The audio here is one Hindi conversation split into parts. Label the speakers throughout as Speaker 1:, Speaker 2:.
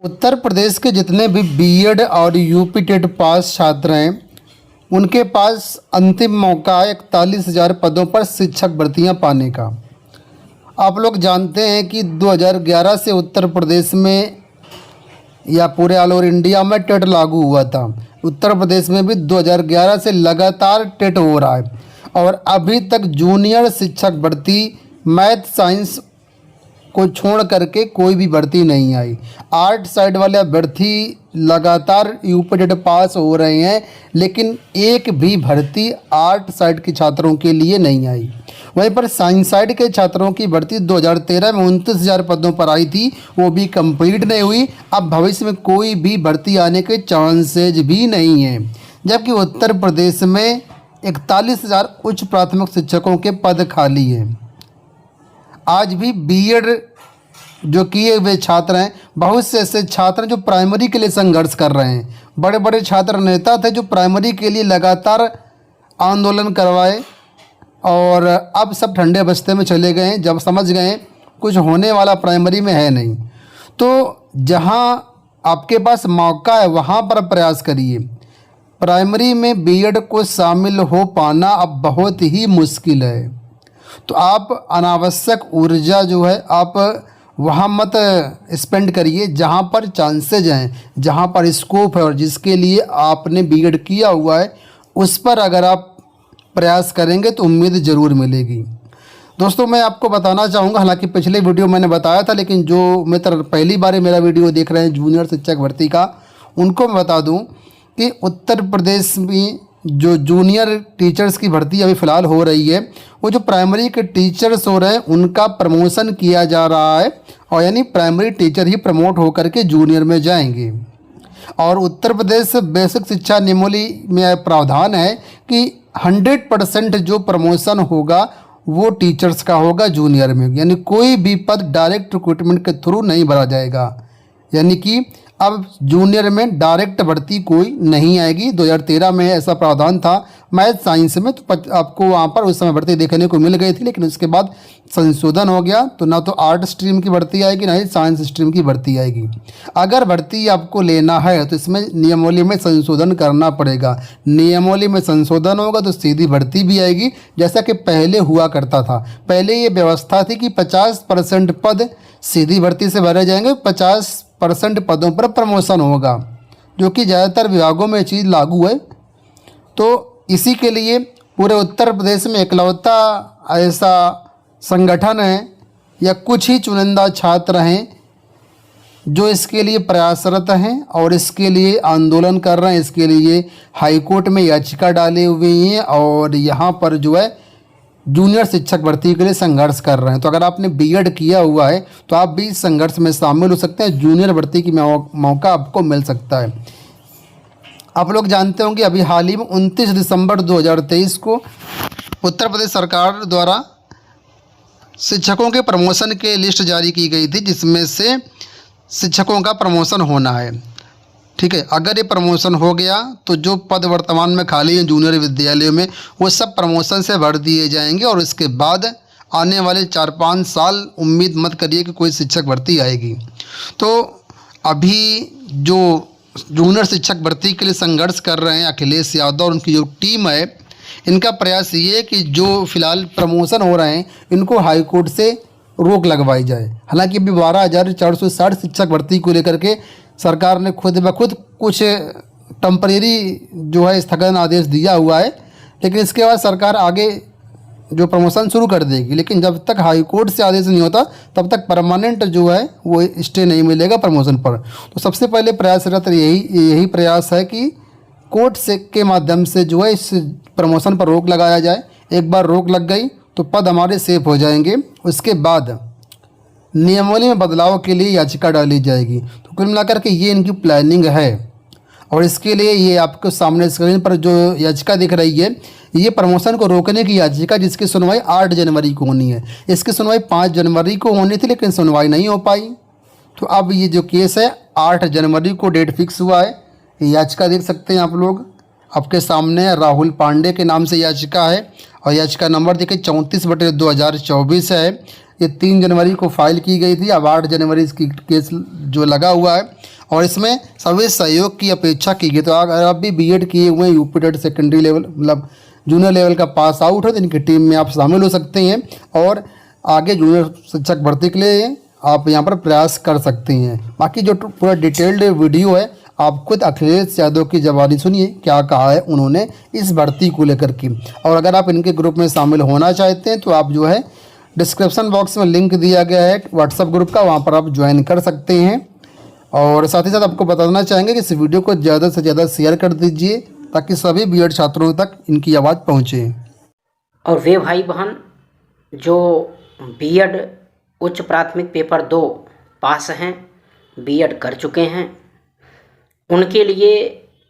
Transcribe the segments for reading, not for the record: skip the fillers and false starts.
Speaker 1: उत्तर प्रदेश के जितने भी बीएड और यूपी टेट पास छात्र हैं उनके पास अंतिम मौका है 41,000 पदों पर शिक्षक भर्तियां पाने का। आप लोग जानते हैं कि 2011 से उत्तर प्रदेश में या पूरे ऑल ओवर इंडिया में टेट लागू हुआ था। उत्तर प्रदेश में भी 2011 से लगातार टेट हो रहा है और अभी तक जूनियर शिक्षक भर्ती मैथ साइंस को छोड़ करके कोई भी भर्ती नहीं आई। आर्ट साइड वाले अभ्यर्थी लगातार यूपी टेट पास हो रहे हैं, लेकिन एक भी भर्ती आर्ट साइड के छात्रों के लिए नहीं आई। वहीं पर साइंस साइड के छात्रों की भर्ती 2013 में 29,000 पदों पर आई थी, वो भी कंप्लीट नहीं हुई। अब भविष्य में कोई भी भर्ती आने के चांसेज भी नहीं हैं, जबकि उत्तर प्रदेश में 41,000 उच्च प्राथमिक शिक्षकों के पद खाली हैं। आज भी बीएड जो किए हुए छात्र हैं, बहुत से ऐसे छात्र हैं जो प्राइमरी के लिए संघर्ष कर रहे हैं। बड़े बड़े छात्र नेता थे जो प्राइमरी के लिए लगातार आंदोलन करवाए और अब सब ठंडे बस्ते में चले गए हैं, जब समझ गए कुछ होने वाला प्राइमरी में है नहीं। तो जहां आपके पास मौका है वहां पर प्रयास करिए। प्राइमरी में बीएड को शामिल हो पाना अब बहुत ही मुश्किल है, तो आप अनावश्यक ऊर्जा जो है आप वहाँ मत स्पेंड करिए जहाँ पर चांसेज हैं, जहाँ पर स्कोप है और जिसके लिए आपने बीएड किया हुआ है उस पर अगर आप प्रयास करेंगे तो उम्मीद ज़रूर मिलेगी। दोस्तों, मैं आपको बताना चाहूँगा, हालांकि पिछले वीडियो मैंने बताया था, लेकिन जो मित्र पहली बार मेरा वीडियो देख रहे हैं जूनियर शिक्षक भर्ती का, उनको मैं बता दूँ कि उत्तर प्रदेश में जो जूनियर टीचर्स की भर्ती अभी फ़िलहाल हो रही है, वो जो प्राइमरी के टीचर्स हो रहे हैं उनका प्रमोशन किया जा रहा है और यानी प्राइमरी टीचर ही प्रमोट होकर के जूनियर में जाएंगे। और उत्तर प्रदेश बेसिक शिक्षा नियमावली में प्रावधान है कि 100% जो प्रमोशन होगा वो टीचर्स का होगा जूनियर में, यानी कोई भी पद डायरेक्ट रिक्रूटमेंट के थ्रू नहीं भरा जाएगा। यानी कि अब जूनियर में डायरेक्ट भर्ती कोई नहीं आएगी। 2013 में ऐसा प्रावधान था मैथ साइंस में, तो आपको वहाँ पर उस समय भर्ती देखने को मिल गई थी, लेकिन उसके बाद संशोधन हो गया, तो ना तो आर्ट स्ट्रीम की भर्ती आएगी ना ही साइंस स्ट्रीम की भर्ती आएगी। अगर भर्ती आपको लेना है तो इसमें नियमावली में संशोधन करना पड़ेगा। नियमावली में संशोधन होगा तो सीधी भर्ती भी आएगी, जैसा कि पहले हुआ करता था। पहले ये व्यवस्था थी कि 50% पद सीधी भर्ती से भरे जाएंगे, 50% पदों पर प्रमोशन होगा, जो कि ज़्यादातर विभागों में ये चीज़ लागू है। तो इसी के लिए पूरे उत्तर प्रदेश में इकलौता ऐसा संगठन है या कुछ ही चुनिंदा छात्र हैं जो इसके लिए प्रयासरत हैं और इसके लिए आंदोलन कर रहे हैं। इसके लिए हाईकोर्ट में याचिका डाले हुए हैं और यहाँ पर जो है जूनियर शिक्षक भर्ती के लिए संघर्ष कर रहे हैं। तो अगर आपने बीएड किया हुआ है तो आप भी इस संघर्ष में शामिल हो सकते हैं, जूनियर भर्ती की मौका आपको मिल सकता है। आप लोग जानते होंगे अभी हाल ही में 29 दिसंबर 2023 को उत्तर प्रदेश सरकार द्वारा शिक्षकों के प्रमोशन के लिस्ट जारी की गई थी, जिसमें से शिक्षकों का प्रमोशन होना है। ठीक है, अगर ये प्रमोशन हो गया तो जो पद वर्तमान में खाली हैं जूनियर विद्यालयों में वो सब प्रमोशन से भर दिए जाएंगे और इसके बाद आने वाले 4-5 साल उम्मीद मत करिए कि कोई शिक्षक भर्ती आएगी। तो अभी जो जूनियर शिक्षक भर्ती के लिए संघर्ष कर रहे हैं अखिलेश यादव और उनकी जो टीम है, इनका प्रयास ये है कि जो फिलहाल प्रमोशन हो रहे हैं इनको हाईकोर्ट से रोक लगवाई जाए। हालांकि अभी 12,460 शिक्षक भर्ती को लेकर के सरकार ने खुद ब खुद कुछ टेम्परेरी जो है स्थगन आदेश दिया हुआ है, लेकिन इसके बाद सरकार आगे जो प्रमोशन शुरू कर देगी। लेकिन जब तक हाई कोर्ट से आदेश नहीं होता तब तक परमानेंट जो है वो स्टे नहीं मिलेगा प्रमोशन पर। तो सबसे पहले प्रयासरत यही प्रयास है कि कोर्ट से के माध्यम से जो है इस प्रमोशन पर रोक लगाया जाए। एक बार रोक लग गई तो पद हमारे सेफ हो जाएंगे। उसके बाद नियमावली में बदलाव के लिए याचिका डाली जाएगी। तो कुल मिलाकर के ये इनकी प्लानिंग है और इसके लिए ये आपको सामने स्क्रीन पर जो याचिका दिख रही है ये प्रमोशन को रोकने की याचिका, जिसकी सुनवाई 8 जनवरी को होनी है। इसकी सुनवाई 5 जनवरी को होनी थी, लेकिन सुनवाई नहीं हो पाई। तो अब ये जो केस है 8 जनवरी को डेट फिक्स हुआ है। याचिका देख सकते हैं आप लोग, आपके सामने राहुल पांडे के नाम से याचिका है और याचिका नंबर देखिए 34/2024 है। ये 3 जनवरी को फाइल की गई थी। अब 8 जनवरी इसकी केस जो लगा हुआ है और इसमें सभी सहयोग की अपेक्षा की गई। तो अगर आप भी बीएड किए हुए हैं, यूपी टेट सेकेंडरी लेवल मतलब जूनियर लेवल का पास आउट है, तो इनकी टीम में आप शामिल हो सकते हैं और आगे जूनियर शिक्षक भर्ती के लिए आप यहाँ पर प्रयास कर सकते हैं। बाकी जो पूरा डिटेल्ड वीडियो है आप खुद अखिलेश यादव की जबानी सुनिए क्या कहा है उन्होंने इस भर्ती को लेकर के। और अगर आप इनके ग्रुप में शामिल होना चाहते हैं तो आप जो है डिस्क्रिप्शन बॉक्स में लिंक दिया गया है व्हाट्सएप ग्रुप का, वहाँ पर आप ज्वाइन कर सकते हैं। और साथ ही साथ आपको बताना चाहेंगे कि इस वीडियो को ज़्यादा से ज़्यादा शेयर कर दीजिए ताकि सभी बीएड छात्रों तक इनकी आवाज़ पहुँचे।
Speaker 2: और वे भाई बहन जो बीएड उच्च प्राथमिक पेपर 2 पास हैं, बीएड कर चुके हैं, उनके लिए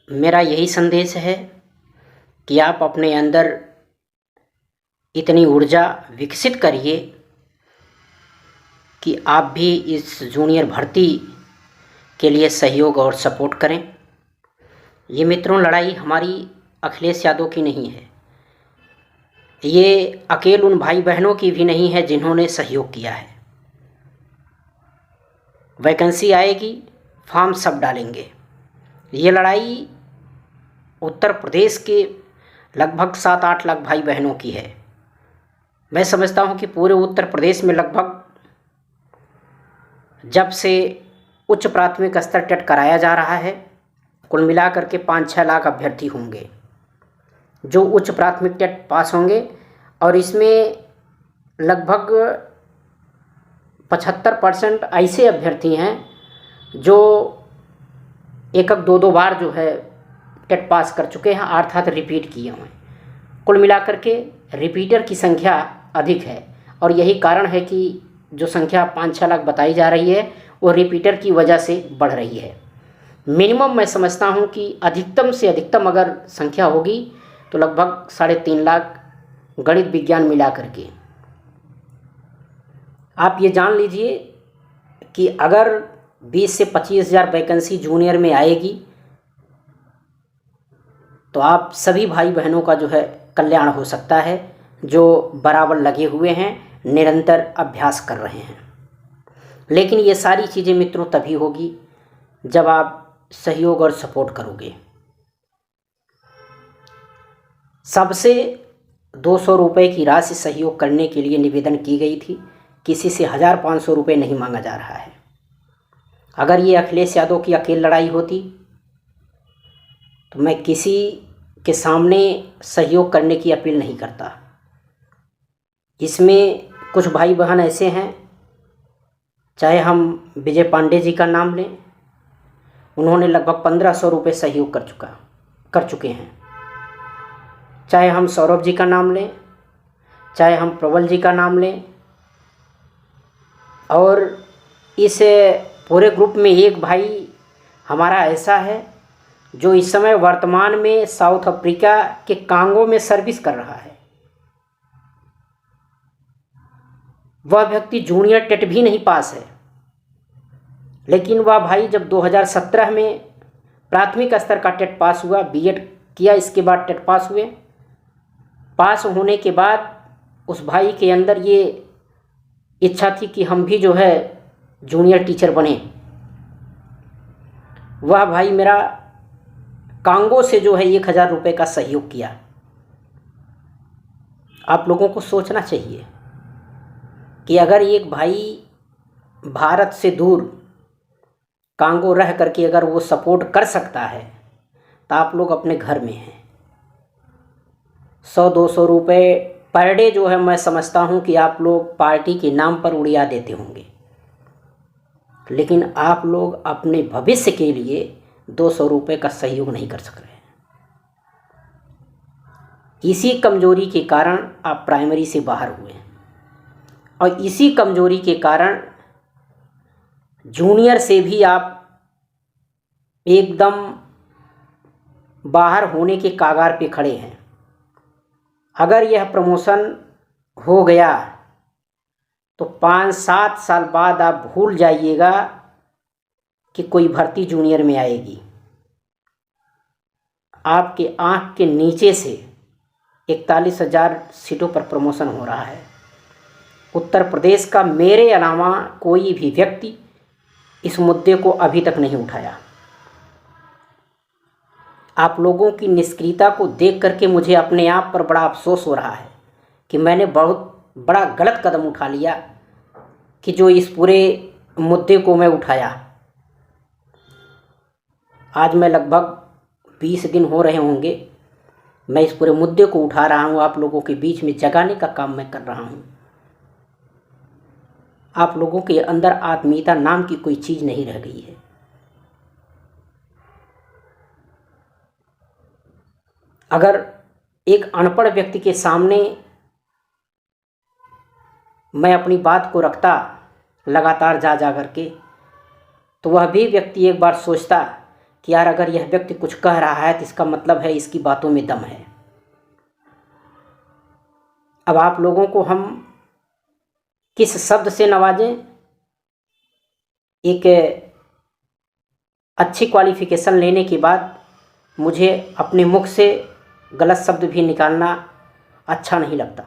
Speaker 2: मेरा यही संदेश है कि आप अपने अंदर इतनी ऊर्जा विकसित करिए कि आप भी इस जूनियर भर्ती के लिए सहयोग और सपोर्ट करें। ये मित्रों लड़ाई हमारी अखिलेश यादव की नहीं है, ये अकेले उन भाई बहनों की भी नहीं है जिन्होंने सहयोग किया है। वैकेंसी आएगी, फॉर्म सब डालेंगे। ये लड़ाई उत्तर प्रदेश के लगभग 7-8 लाख भाई बहनों की है। मैं समझता हूँ कि पूरे उत्तर प्रदेश में लगभग जब से उच्च प्राथमिक स्तर टेट कराया जा रहा है, कुल मिलाकर के 5-6 लाख अभ्यर्थी होंगे जो उच्च प्राथमिक टेट पास होंगे। और इसमें लगभग 75% ऐसे अभ्यर्थी हैं जो 1-2 बार जो है टेट पास कर चुके हैं, अर्थात रिपीट किए हुए हैं। कुल मिलाकर के रिपीटर की संख्या अधिक है और यही कारण है कि जो संख्या 5-6 लाख बताई जा रही है वो रिपीटर की वजह से बढ़ रही है। मिनिमम मैं समझता हूँ कि अधिकतम से अधिकतम अगर संख्या होगी तो लगभग 3.5 लाख गणित विज्ञान मिला करके। आप ये जान लीजिए कि अगर 20 से 25 हज़ार वैकेंसी जूनियर में आएगी तो आप सभी भाई बहनों का जो है कल्याण हो सकता है, जो बराबर लगे हुए हैं, निरंतर अभ्यास कर रहे हैं। लेकिन ये सारी चीज़ें मित्रों तभी होगी जब आप सहयोग और सपोर्ट करोगे। सबसे 200 रुपये की राशि सहयोग करने के लिए निवेदन की गई थी, किसी से 1500 रुपये नहीं मांगा जा रहा है। अगर ये अखिलेश यादव की अकेली लड़ाई होती तो मैं किसी के सामने सहयोग करने की अपील नहीं करता। इसमें कुछ भाई बहन ऐसे हैं, चाहे हम विजय पांडे जी का नाम लें, उन्होंने लगभग 1500 रुपये सहयोग कर चुके हैं। चाहे हम सौरभ जी का नाम लें, चाहे हम प्रबल जी का नाम लें, और इस पूरे ग्रुप में एक भाई हमारा ऐसा है जो इस समय वर्तमान में साउथ अफ्रीका के कांगो में सर्विस कर रहा है। वह व्यक्ति जूनियर टेट भी नहीं पास है, लेकिन वह भाई जब 2017 में प्राथमिक स्तर का टेट पास हुआ, बीएड किया, इसके बाद टेट पास हुए। पास होने के बाद उस भाई के अंदर ये इच्छा थी कि हम भी जो है जूनियर टीचर बने। वह भाई मेरा कांगो से जो है 1000 रुपये का सहयोग किया। आप लोगों को सोचना चाहिए कि अगर एक भाई भारत से दूर कांगो रह करके अगर वो सपोर्ट कर सकता है तो आप लोग अपने घर में हैं। 100-200 रुपये पर डे जो है मैं समझता हूँ कि आप लोग पार्टी के नाम पर उड़िया देते होंगे, लेकिन आप लोग अपने भविष्य के लिए 200 रुपये का सहयोग नहीं कर सक रहे हैं। इसी कमजोरी के कारण आप प्राइमरी से बाहर हुए हैं और इसी कमजोरी के कारण जूनियर से भी आप एकदम बाहर होने के कागार पे खड़े हैं। अगर यह प्रमोशन हो गया तो 5-7 साल बाद आप भूल जाइएगा कि कोई भर्ती जूनियर में आएगी। आपके आंख के नीचे से 41,000 सीटों पर प्रमोशन हो रहा है। उत्तर प्रदेश का मेरे अलावा कोई भी व्यक्ति इस मुद्दे को अभी तक नहीं उठाया। आप लोगों की निष्क्रियता को देख करके मुझे अपने आप पर बड़ा अफसोस हो रहा है कि मैंने बहुत बड़ा गलत कदम उठा लिया कि जो इस पूरे मुद्दे को मैं उठाया। आज मैं लगभग 20 दिन हो रहे होंगे मैं इस पूरे मुद्दे को उठा रहा हूँ, आप लोगों के बीच में जगाने का काम मैं कर रहा हूँ। आप लोगों के अंदर आत्मीयता नाम की कोई चीज़ नहीं रह गई है। अगर एक अनपढ़ व्यक्ति के सामने मैं अपनी बात को रखता लगातार जा जा करके, तो वह भी व्यक्ति एक बार सोचता कि यार अगर यह व्यक्ति कुछ कह रहा है तो इसका मतलब है इसकी बातों में दम है। अब आप लोगों को हम किस शब्द से नवाजें? एक अच्छी क्वालिफिकेशन लेने के बाद मुझे अपने मुख से गलत शब्द भी निकालना अच्छा नहीं लगता।